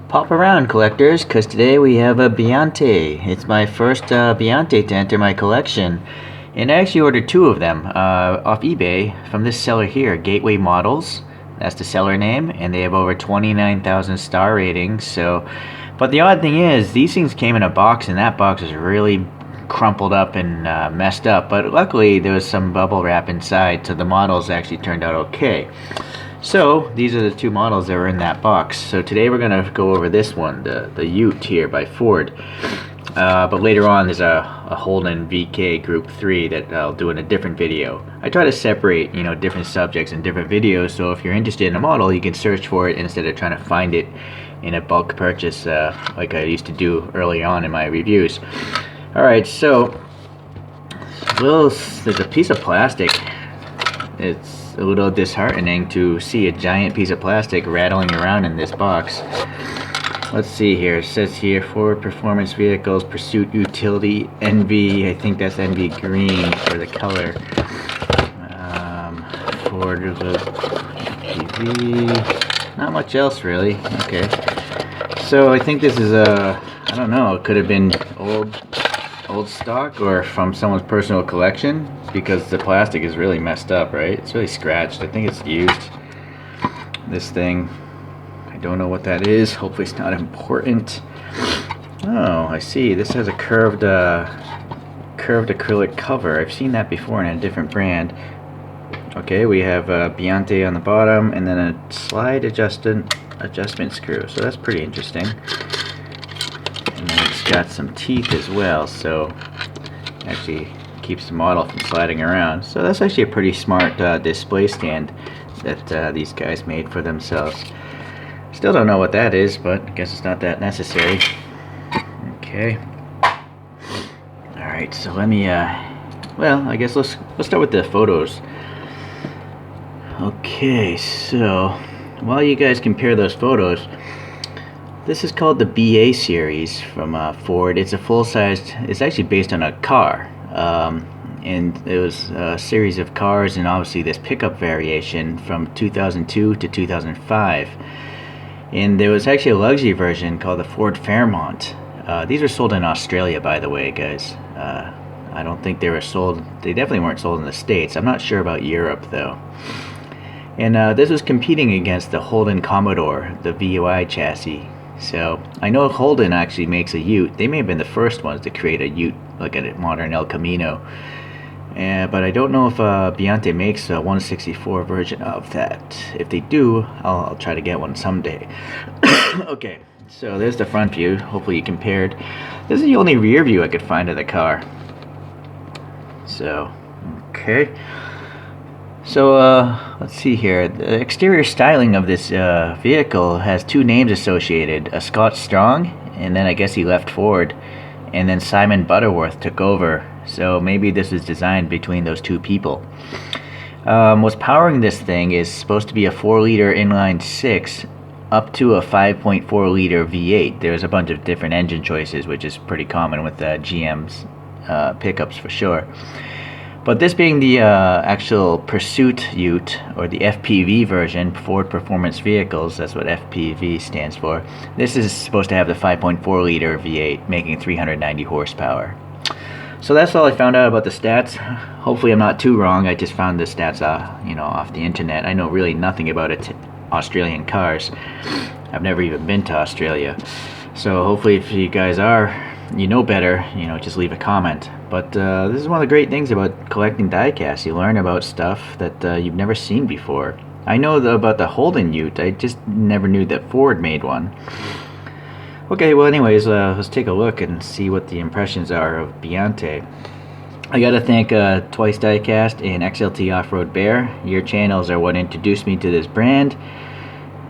Pop around, collectors, because today we have a Biante. It's my first Biante to enter my collection. And I actually ordered two of them off eBay from this seller here, Gateway Models. That's the seller name, and they have over 29,000 star ratings. But the odd thing is, these things came in a box, and that box is really crumpled up and messed up. But luckily, there was some bubble wrap inside, so the models actually turned out okay. So these are the two models that were in that box. So today we're gonna go over this one, the Ute here by Ford. But later on there's a Holden VK Group 3 that I'll do in a different video. I try to separate, different subjects in different videos, so if you're interested in a model, you can search for it instead of trying to find it in a bulk purchase like I used to do early on in my reviews. Alright, so there's a piece of plastic. It's a little disheartening to see a giant piece of plastic rattling around in this box. Let's see here. It says here Ford Performance Vehicles Pursuit Utility NV. I think that's NV green for the color. Ford FPV. Not much else really. Okay. So I think this is I don't know. It could have been old stock or from someone's personal collection, because the plastic is really messed up, right? It's really scratched. I think it's used. This thing, I don't know what that is. Hopefully it's not important. Oh, I see. This has a curved acrylic cover. I've seen that before in a different brand. Okay, we have Biante on the bottom and then a slide adjustment screw. So that's pretty interesting. And then it's got some teeth as well, so actually keeps the model from sliding around. So that's actually a pretty smart display stand that these guys made for themselves. Still don't know what that is, but I guess it's not that necessary. Okay. Alright, so let me well, I guess let's start with the photos. Okay, so while you guys compare those photos, this is called the BA series from Ford. It's a full-sized, it's actually based on a car. And it was a series of cars, and obviously this pickup variation from 2002 to 2005. And there was actually a luxury version called the Ford Fairmont. These were sold in Australia, by the way, guys. I don't think they were sold, they definitely weren't sold in the States. I'm not sure about Europe, though. And this was competing against the Holden Commodore, the VUI chassis. So I know Holden actually makes a Ute. They may have been the first ones to create a Ute, like a modern El Camino. But I don't know if Biante makes a 164 version of that. If they do, I'll try to get one someday. Okay, so there's the front view. Hopefully you compared. This is the only rear view I could find of the car. So, okay. So let's see here. The exterior styling of this vehicle has two names associated: a Scott Strong, and then I guess he left Ford, and then Simon Butterworth took over. So maybe this is designed between those two people. What's powering this thing is supposed to be a 4-liter inline 6 up to a 5.4-liter V8. There's a bunch of different engine choices, which is pretty common with GM's pickups for sure. But this being the actual Pursuit Ute, or the FPV version, Ford Performance Vehicles, that's what FPV stands for. This is supposed to have the 5.4-liter V8, making 390 horsepower. So that's all I found out about the stats. Hopefully I'm not too wrong. I just found the stats off the internet. I know really nothing about Australian cars. I've never even been to Australia. So hopefully if you guys know better, just leave a comment. But this is one of the great things about collecting diecasts. You learn about stuff that you've never seen before. I know about the Holden Ute. I just never knew that Ford made one. Okay, well anyways, let's take a look and see what the impressions are of Biante. I gotta thank Twice Diecast and XLT Off-Road Bear. Your channels are what introduced me to this brand.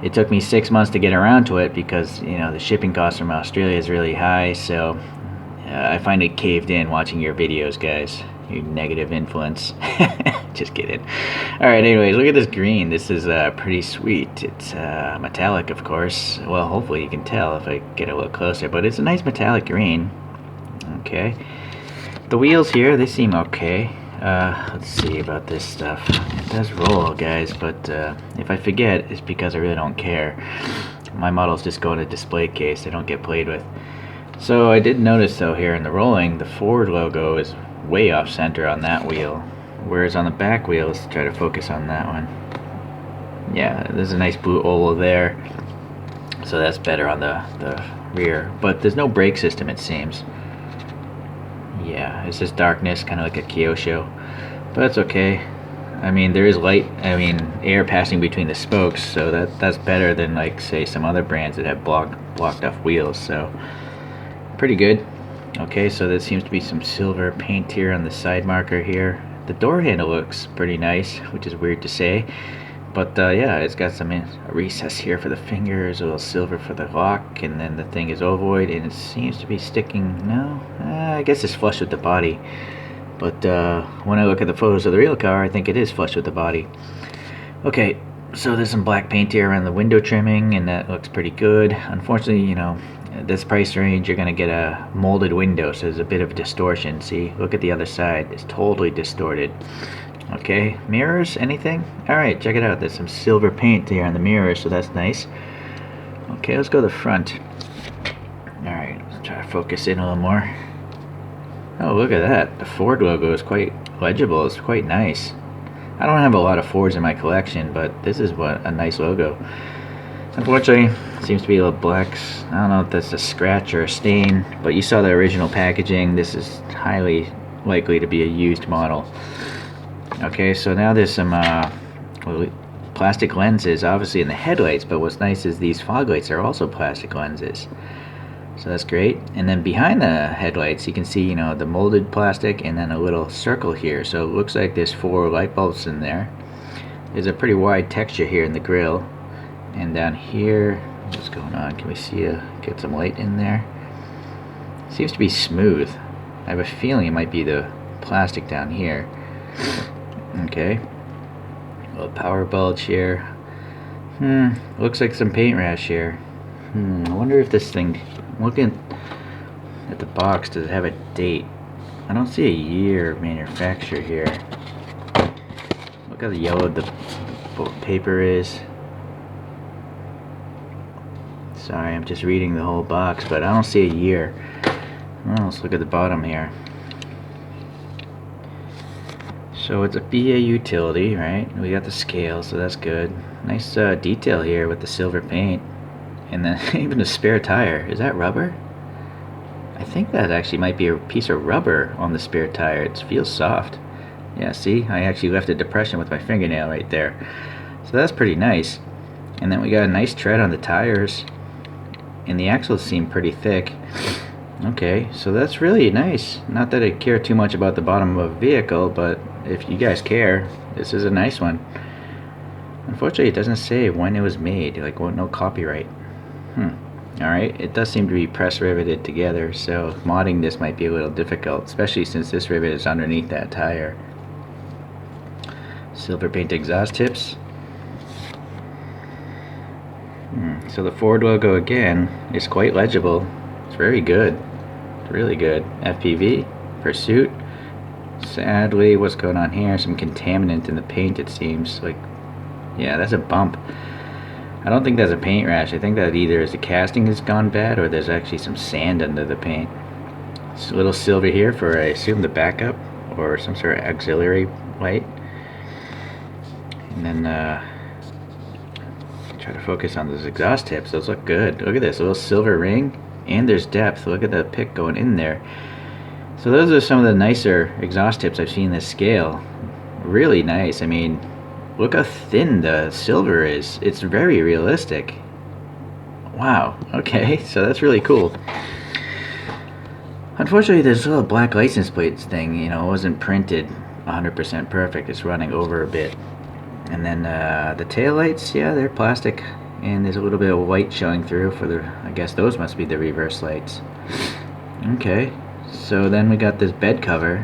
It took me 6 months to get around to it because, the shipping cost from Australia is really high, so I finally caved in watching your videos, guys. You negative influence. Just kidding. Alright, anyways, look at this green. This is pretty sweet. It's metallic, of course. Well, hopefully you can tell if I get a little closer, but it's a nice metallic green. Okay. The wheels here, they seem okay. Let's see about this stuff. It does roll, guys, but if I forget, it's because I really don't care. My models just go in a display case. They don't get played with. So I did notice though here in the rolling, the Ford logo is way off center on that wheel. Whereas on the back wheel, let's try to focus on that one. Yeah, there's a nice blue oval there. So that's better on the rear. But there's no brake system, it seems. Yeah, it's just darkness, kind of like a Kyosho. But that's okay. I mean, there is light, air passing between the spokes, so that's better than, like, say, some other brands that have blocked off wheels, so pretty good. Okay, so there seems to be some silver paint here on the side marker here. The door handle looks pretty nice, which is weird to say. But yeah, it's got some recess here for the fingers, a little silver for the lock, and then the thing is ovoid, and it seems to be sticking. No, I guess it's flush with the body. But when I look at the photos of the real car, I think it is flush with the body. Okay, so there's some black paint here around the window trimming, and that looks pretty good. Unfortunately, you know, at this price range, you're going to get a molded window, so there's a bit of distortion. See, look at the other side. It's totally distorted. Okay, mirrors, anything? Alright, check it out. There's some silver paint here on the mirrors, so that's nice. Okay, let's go to the front. Alright, let's try to focus in a little more. Oh, look at that. The Ford logo is quite legible. It's quite nice. I don't have a lot of Fords in my collection, but this is a nice logo. Unfortunately, it seems to be a little black. I don't know if that's a scratch or a stain, but you saw the original packaging. This is highly likely to be a used model. Okay, so now there's some plastic lenses, obviously in the headlights, but what's nice is these fog lights are also plastic lenses. So that's great. And then behind the headlights, you can see, you know, the molded plastic and then a little circle here. So it looks like there's 4 light bulbs in there. There's a pretty wide texture here in the grille. And down here, what's going on? Can we see get some light in there? Seems to be smooth. I have a feeling it might be the plastic down here. Okay, a little power bulge here. Looks like some paint rash here. I wonder if this thing, looking at the box, does it have a date? I don't see a year of manufacture here. Look how yellow the paper is. Sorry, I'm just reading the whole box, but I don't see a year. Well, let's look at the bottom here. So it's a BA utility, right? We got the scale, so that's good. Nice detail here with the silver paint. And then even the spare tire. Is that rubber? I think that actually might be a piece of rubber on the spare tire. It feels soft. Yeah, see? I actually left a depression with my fingernail right there. So that's pretty nice. And then we got a nice tread on the tires. And the axles seem pretty thick. Okay, so that's really nice. Not that I care too much about the bottom of a vehicle, but if you guys care, this is a nice one. Unfortunately, it doesn't say when it was made, like, well, no copyright. Alright, it does seem to be press riveted together, so modding this might be a little difficult, especially since this rivet is underneath that tire. Silver paint exhaust tips. So the Ford logo again is quite legible. It's very good. It's really good. FPV, Pursuit. Sadly, what's going on here? Some contaminant in the paint, it seems. Like, yeah, that's a bump. I don't think that's a paint rash. I think that either is the casting has gone bad or there's actually some sand under the paint. It's a little silver here for, I assume, the backup or some sort of auxiliary light. And then try to focus on those exhaust tips. Those look good. Look at this, a little silver ring, and there's depth. Look at the pick going in there. So those are some of the nicer exhaust tips I've seen in this scale. Really nice. I mean, look how thin the silver is. It's very realistic. Wow. Okay, so that's really cool. Unfortunately, this little black license plates thing, you know, wasn't printed 100% perfect. It's running over a bit. And then the tail lights, yeah, they're plastic, and there's a little bit of white showing through for the, I guess those must be the reverse lights. Okay, so then we got this bed cover.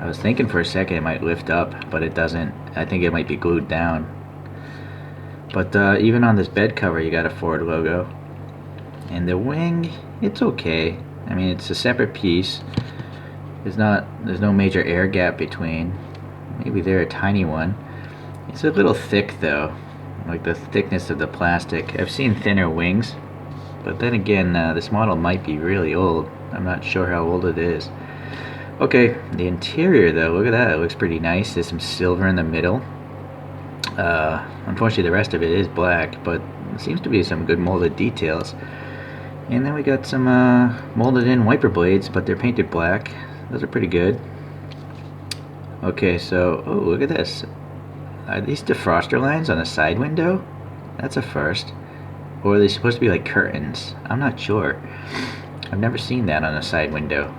I was thinking for a second it might lift up, but it doesn't. I think it might be glued down. But even on this bed cover, you got a Ford logo. And the wing, it's okay. I mean, it's a separate piece. There's no major air gap between. Maybe they're a tiny one. It's a little thick though. like the thickness of the plastic. I've seen thinner wings, but then again, this model might be really old. I'm not sure how old it is. Okay, the interior though, look at that, it looks pretty nice. There's some silver in the middle. Unfortunately the rest of it is black, but it seems to be some good molded details. And then we got some molded in wiper blades, but they're painted black. Those are pretty good. Okay, so, oh, look at this. Are these defroster lines on a side window? That's a first. Or are they supposed to be like curtains? I'm not sure. I've never seen that on a side window.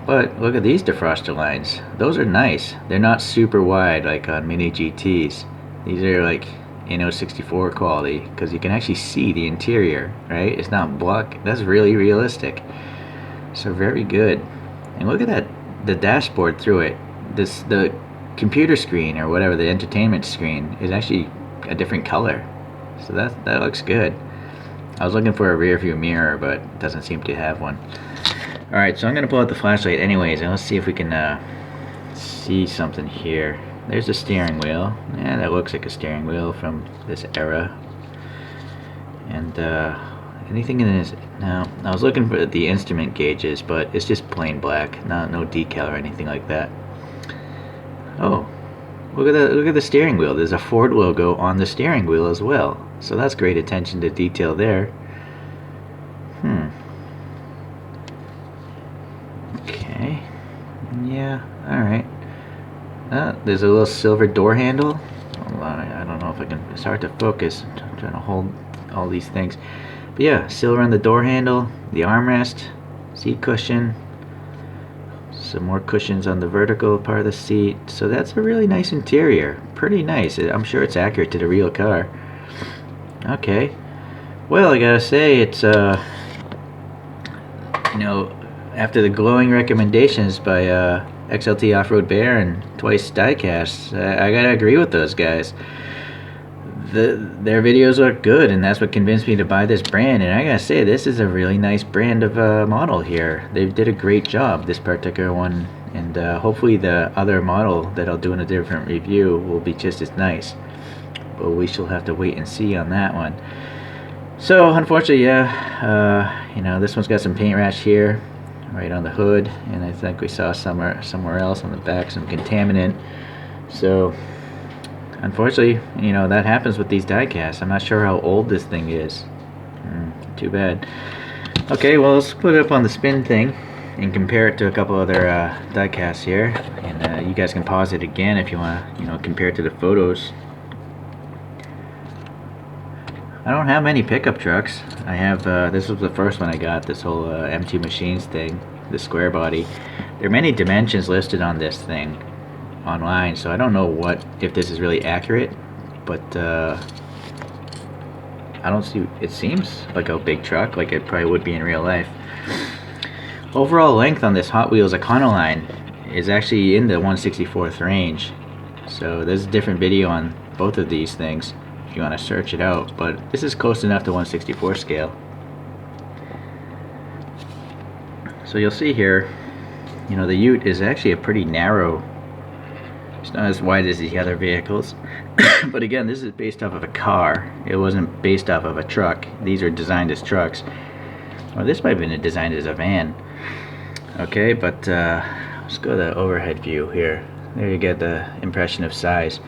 But look at these defroster lines. Those are nice. They're not super wide like on Mini GTs. These are like Inno64 quality, because you can actually see the interior, right? It's not block. That's really realistic. So very good. And look at that, the dashboard through it. The computer screen, or whatever, the entertainment screen, is actually a different color. So that looks good. I was looking for a rear view mirror, but it doesn't seem to have one. Alright, so I'm gonna pull out the flashlight anyways, and let's see if we can see something here. There's the steering wheel. Yeah, that looks like a steering wheel from this era. And anything in this? No, I was looking for the instrument gauges, but it's just plain black, no decal or anything like that. Oh, look at that! Look at the steering wheel. There's a Ford logo on the steering wheel as well. So that's great attention to detail there. Okay. Yeah. All right. There's a little silver door handle. Hold on, I don't know if I can. It's hard to focus. I'm trying to hold all these things. But yeah, silver on the door handle, the armrest, seat cushion, some more cushions on the vertical part of the seat. So that's a really nice interior. Pretty nice. I'm sure it's accurate to the real car. Okay. Well, I gotta say, it's you know, after the glowing recommendations by XLT Off-Road Bear and Twice Diecast, I gotta agree with those guys. Their videos look good, and that's what convinced me to buy this brand. And I gotta say, this is a really nice brand of model here. They did a great job, this particular one, and hopefully the other model that I'll do in a different review will be just as nice. But we shall have to wait and see on that one. So unfortunately, yeah, you know, this one's got some paint rash here, right on the hood, and I think we saw somewhere else on the back some contaminant. So unfortunately, you know, that happens with these diecasts. I'm not sure how old this thing is. Too bad. Okay, well, let's put it up on the spin thing and compare it to a couple other diecasts here, and you guys can pause it again if you want to, you know, compare it to the photos. I don't have many pickup trucks. I have, this was the first one I got, this whole M2 Machines thing, the square body. There are many dimensions listed on this thing online, so I don't know if this is really accurate, but I don't see, it seems like a big truck, like it probably would be in real life. Overall length on this Hot Wheels Econoline is actually in the 1/64th range, so there's a different video on both of these things if you want to search it out, but this is close enough to 1/64 scale. So you'll see here, you know, the Ute is actually a pretty narrow, it's not as wide as the other vehicles. But again, this is based off of a car. It wasn't based off of a truck. These are designed as trucks. Well, this might have been designed as a van. Okay, but let's go to the overhead view here. There you get the impression of size.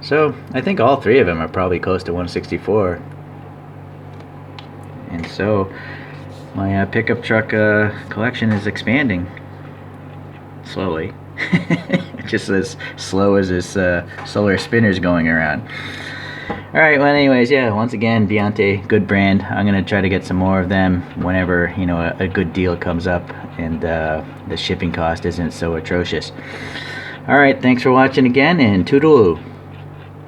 So I think all three of them are probably close to 1/64. And so my pickup truck collection is expanding slowly. Just as slow as this solar spinner's going around. Alright, well anyways, yeah, once again, Biante, good brand. I'm going to try to get some more of them whenever, you know, a good deal comes up and the shipping cost isn't so atrocious. Alright, thanks for watching again, and toodaloo.